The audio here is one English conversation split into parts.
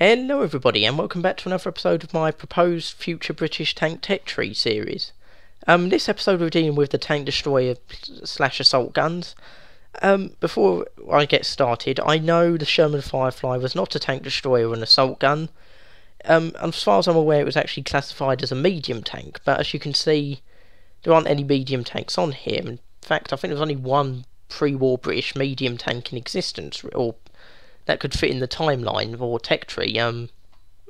Hello everybody and welcome back to another episode of my proposed future British tank tech tree series. This episode we're dealing with the tank destroyer slash assault guns. Before I get started, I know the Sherman Firefly was not a tank destroyer or an assault gun. As far as I'm aware it was actually classified as a medium tank, but as you can see there aren't any medium tanks on here. In fact I think there was only one pre-war British medium tank in existence, or that could fit in the timeline or tech tree. I've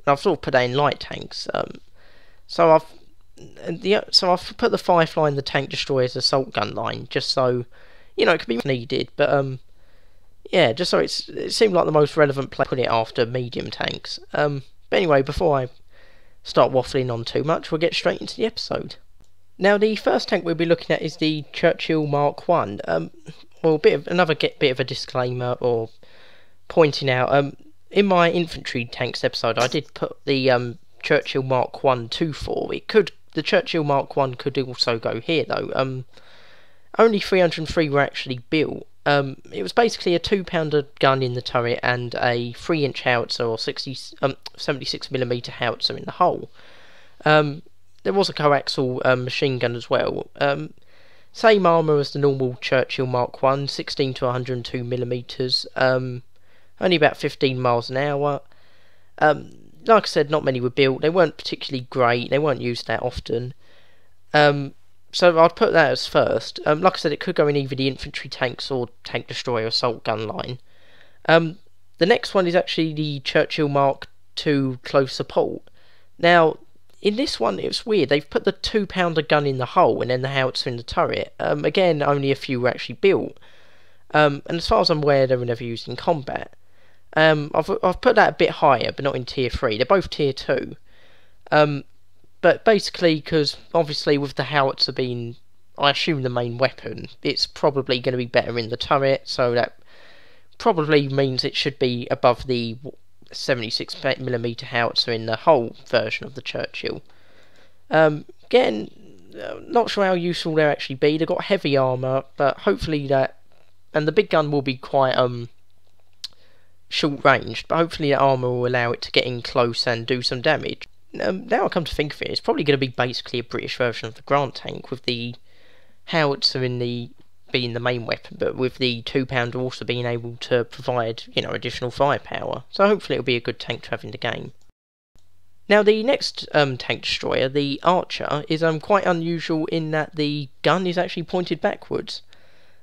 sort of put that in light tanks. So I've put the Firefly in the tank destroyer's assault gun line, just so it could be needed. But yeah, just so it seemed like the most relevant place to put it after medium tanks. But anyway, before I start waffling on too much, we'll get straight into the episode. Now, the first tank we'll be looking at is the Churchill Mark 1. Well, another bit of a disclaimer or pointing out, in my infantry tanks episode I did put the Churchill Mark 1 2-4. The Churchill Mark 1 could also go here though. Only 303 were actually built. It was basically a 2-pounder gun in the turret and a 3-inch howitzer or 76mm howitzer in the hull. There was a coaxial machine gun as well. Same armour as the normal Churchill Mark 1, 16 to 102mm. Only about 15 miles an hour. Like I said, not many were built. They weren't particularly great. They weren't used that often. So I'd put that as first. Like I said, it could go in either the infantry tanks or tank destroyer assault gun line. The next one is actually the Churchill Mark II close support. Now, in this one, it was weird. They've put the 2-pounder gun in the hull and then the howitzer in the turret. Again, only a few were actually built. And as far as I'm aware, they were never used in combat. I've put that a bit higher, but not in tier 3. They're both tier 2. But basically, because obviously with the howitzer being, I assume, the main weapon, it's probably going to be better in the turret, so that probably means it should be above the 76mm howitzer in the hull version of the Churchill. Again, not sure how useful they'll actually be. They've got heavy armour, but hopefully that, and the big gun will be quite short ranged, but hopefully that armour will allow it to get in close and do some damage. Now I come to think of it, it's probably going to be basically a British version of the Grant tank, with the howitzer being the main weapon, but with the 2-pounder also being able to provide, additional firepower. So hopefully it'll be a good tank to have in the game. Now the next tank destroyer, the Archer, is quite unusual in that the gun is actually pointed backwards,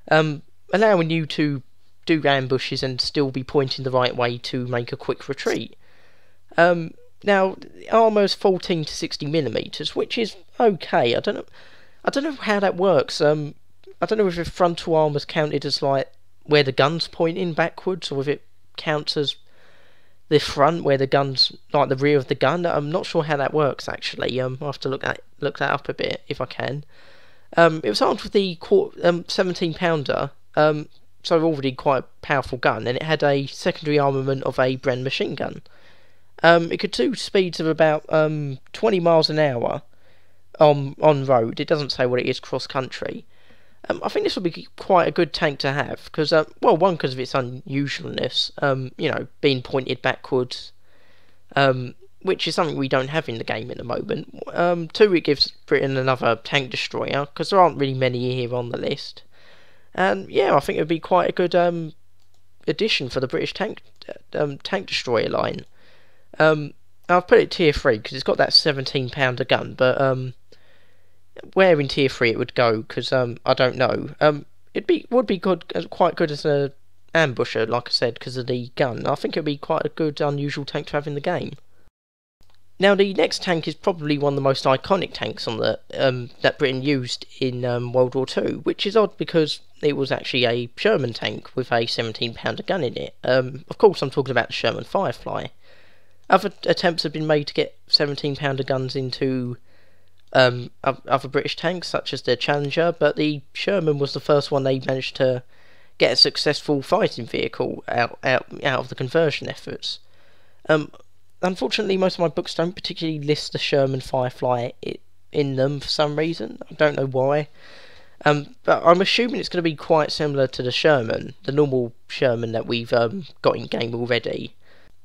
allowing you to do ambushes and still be pointing the right way to make a quick retreat. Now the armour is 14 to 60mm, which is okay. I don't know how that works. I don't know if the frontal armour is counted as like where the gun's pointing backwards, or if it counts as the front where the gun's like the rear of the gun. I'm not sure how that works actually. I'll have to look that up a bit if I can. It was armed with the 17-pounder. So already quite a powerful gun, and it had a secondary armament of a Bren machine gun. It could do speeds of about 20 miles an hour on road. It doesn't say what it is cross country. I think this would be quite a good tank to have, because well, one, because of its unusualness, being pointed backwards, which is something we don't have in the game at the moment. 2, it gives Britain another tank destroyer, because there aren't really many here on the list. And yeah, I think it would be quite a good addition for the British tank destroyer line. I've put it tier 3 because it's got that 17-pounder gun, but where in tier 3 it would go, because I don't know. Would be quite good as an ambusher, like I said, because of the gun. I think it would be quite a good unusual tank to have in the game. Now the next tank is probably one of the most iconic tanks on the that Britain used in World War II, which is odd because it was actually a Sherman tank with a 17-pounder gun in it. Of course I'm talking about the Sherman Firefly. Other attempts have been made to get 17-pounder guns into other British tanks, such as the Challenger, but the Sherman was the first one they managed to get a successful fighting vehicle out of the conversion efforts. Unfortunately, most of my books don't particularly list the Sherman Firefly in them for some reason. I don't know why. But I'm assuming it's going to be quite similar to the Sherman, the normal Sherman that we've got in game already.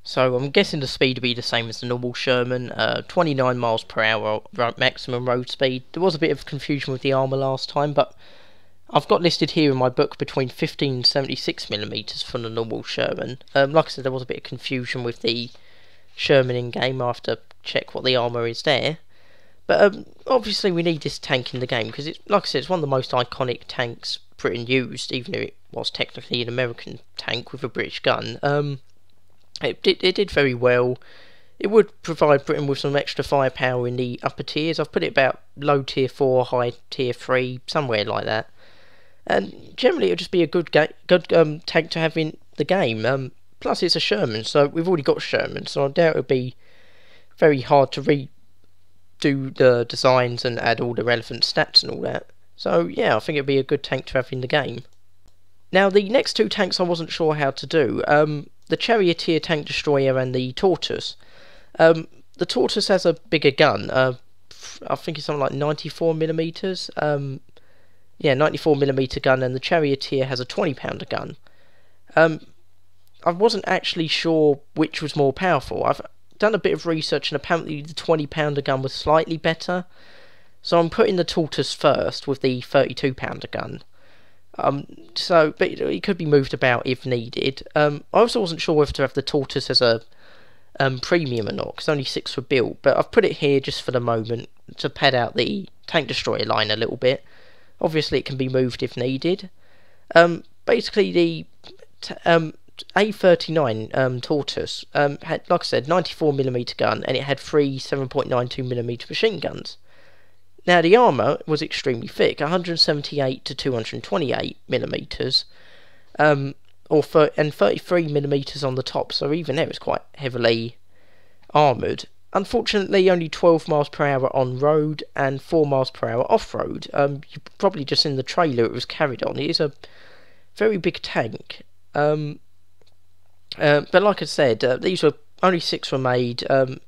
So I'm guessing the speed would be the same as the normal Sherman, 29 miles per hour maximum road speed. There was a bit of confusion with the armour last time, but I've got listed here in my book between 15 and 76mm for the normal Sherman. Like I said, there was a bit of confusion with the Sherman in game. I have to check what the armour is there. But obviously we need this tank in the game because, like I said, it's one of the most iconic tanks Britain used, even though it was technically an American tank with a British gun. It did very well. It would provide Britain with some extra firepower in the upper tiers. I've put it about low tier 4, high tier 3, somewhere like that. And generally it would just be a good tank to have in the game. Plus it's a Sherman, so we've already got Sherman, so I doubt it would be very hard to redo the designs and add all the relevant stats and all that. So yeah, I think it would be a good tank to have in the game. Now the next two tanks I wasn't sure how to do. The Charioteer Tank Destroyer and the Tortoise. The Tortoise has a bigger gun. I think it's something like 94mm. Yeah, 94mm gun, and the Charioteer has a 20-pounder gun. I wasn't actually sure which was more powerful. I've done a bit of research, and apparently the 20-pounder gun was slightly better. So I'm putting the Tortoise first with the 32-pounder gun. But it could be moved about if needed. I also wasn't sure whether to have the Tortoise as a premium or not, because only 6 were built, but I've put it here just for the moment to pad out the Tank Destroyer line a little bit. Obviously it can be moved if needed. Basically the A39 Tortoise had, like I said, 94mm gun, and it had 3 7.92mm machine guns. Now the armour was extremely thick, 178 to 228mm, and 33mm on the top, so even there it's quite heavily armoured. Unfortunately, only 12 miles per hour on road and 4 miles per hour off road. You probably just in the trailer it was carried on. It is a very big tank. But like I said, these were only 6 were made. They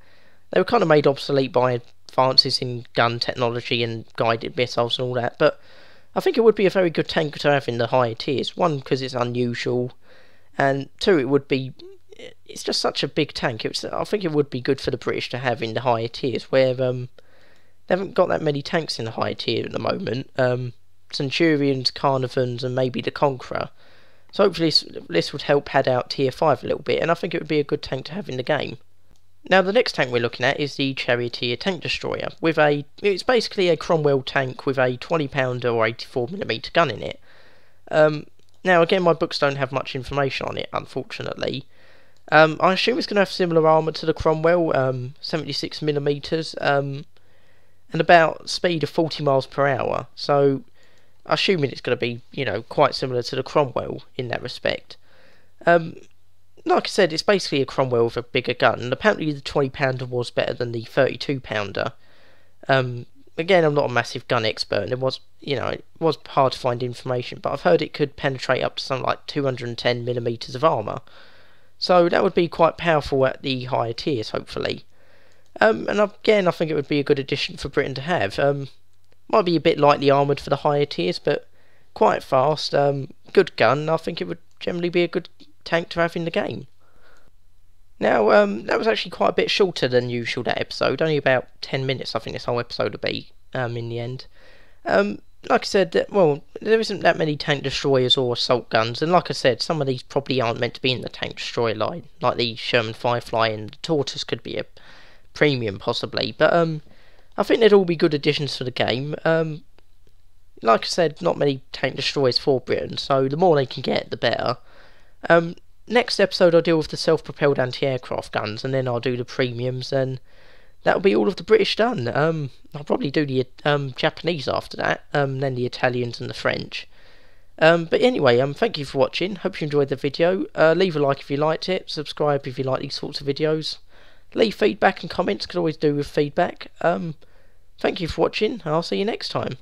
were kind of made obsolete by advances in gun technology and guided missiles and all that, but I think it would be a very good tank to have in the higher tiers. One, because it's unusual, and two, it's just such a big tank. I think it would be good for the British to have in the higher tiers, where they haven't got that many tanks in the higher tier at the moment. Centurions, Carnarvons, and maybe the Conqueror. So hopefully this would help pad out tier 5 a little bit, and I think it would be a good tank to have in the game. Now the next tank we're looking at is the Charioteer Tank Destroyer. It's basically a Cromwell tank with a 20-pounder or 84mm gun in it. Now again, my books don't have much information on it, unfortunately. I assume it's going to have similar armour to the Cromwell, 76mm, and about speed of 40 miles per hour. So assuming it's going to be, quite similar to the Cromwell in that respect. Like I said, it's basically a Cromwell with a bigger gun, and apparently the 20-pounder was better than the 32-pounder. Again, I'm not a massive gun expert, and it was hard to find information, but I've heard it could penetrate up to something like 210mm of armour. So that would be quite powerful at the higher tiers, hopefully. And again, I think it would be a good addition for Britain to have. Might be a bit lightly armoured for the higher tiers, but quite fast, good gun. I think it would generally be a good tank to have in the game. Now, that was actually quite a bit shorter than usual, that episode. Only about 10 minutes, I think this whole episode will be, in the end. Like I said, there isn't that many tank destroyers or assault guns, and like I said, some of these probably aren't meant to be in the tank destroyer line, like the Sherman Firefly, and the Tortoise could be a premium, possibly, but I think they'd all be good additions for the game. Like I said, not many tank destroyers for Britain, so the more they can get, the better. Next episode I'll deal with the self-propelled anti-aircraft guns, and then I'll do the premiums, and that'll be all of the British done. I'll probably do the Japanese after that, then the Italians and the French. But anyway, thank you for watching. Hope you enjoyed the video. Leave a like if you liked it. Subscribe if you like these sorts of videos. Leave feedback and comments. Could always do with feedback. Thank you for watching. I'll see you next time.